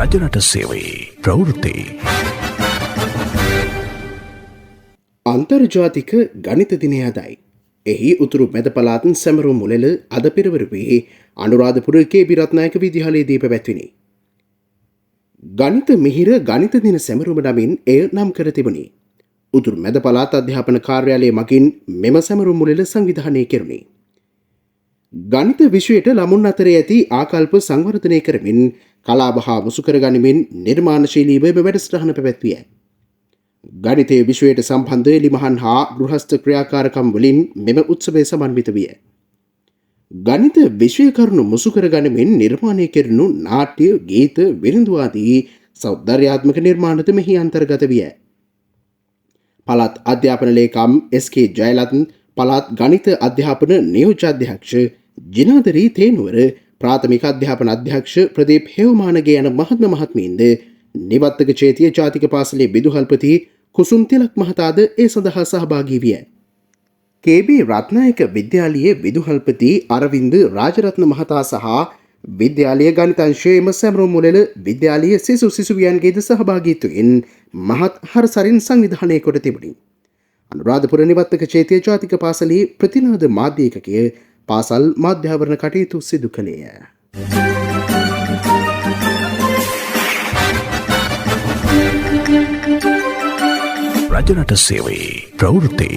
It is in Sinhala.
රජරට සේවයේ ප්‍රවෘත්ති අන්තර්ජාතික ගණිත දිනය අදයි. එහි උතුරු මැද පළාත් සැමරුම් මුලල අද පෙරවරු වී අනුරාධපුර කේ.බී. රත්නායක විද්‍යාලයේදී පැවැත්විණි. ගණිත මිහිර ගණිත දින සැමරුම නමින් එය නම් කර තිබුණි. උතුරු මැද පළාත් අධ්‍යාපන කාර්යාලය මගින් මෙම සැමරුම් මුලල සංවිධානය කෙරුණි. ගණිත විෂයට ළමුන් අතරේ ඇති ආකල්ප සංවර්ධනය කරමින් කලාව හා මුසු කර ගනිමින් නිර්මාණශීලීව මෙම වැඩසටහන පැවැත්විය. ගණිතය විෂයට සම්බන්ධ ලිමහන් හා ගෘහස්ත ක්‍රියාකාරකම් වලින් මෙම උත්සවය සමන්විත විය. ගණිත විෂය කරුණු මුසු කර ගනිමින් නිර්මාණය කෙරුණු නාට්‍ය, ගීත, විරිඳු ආදී සෞන්දර්යාත්මක නිර්මාණද මෙහි අන්තර්ගත විය. පළාත් අධ්‍යාපන ලේකම් එස්.කේ. ජයලත්න, පළාත් ගණිත අධ්‍යාපන නියෝජ්‍ය අධ්‍යක්ෂ ජිනාදරී තේනුවර, ප්‍රාථමික අධ්‍යාපන අධ්‍යක්ෂ ප්‍රදීප් හේවමානගේ යන මහත්ම මහත්මීන්ද නිවත්තක චේතිය ජාතික පාසලේ විදුහල්පති කුසුම් තිලක් මහතාද ඒ සඳහා සහභාගී විය. කේ.බී. රත්නායක විද්‍යාලයේ විදුහල්පති අරවින්ද රාජරත්න මහතා සහ විද්‍යාලයේ ගණිතංශයේ එම සැමරුම් මුලල විද්‍යාලීය සිසු සිසුවියන්ගේද සහභාගීත්වයෙන් මහත් හරසරින් සංවිධානය කොට තිබුණි. අනුරාධපුර නිවත්තක චේතිය ජාතික පාසලේ ප්‍රතිනාද මාධ්‍ය ඒකකය පාසල් මාධ්‍යාවරණ කටයුතු සිදු කළේය. රජරට සේවයේ ප්‍රවෘත්ති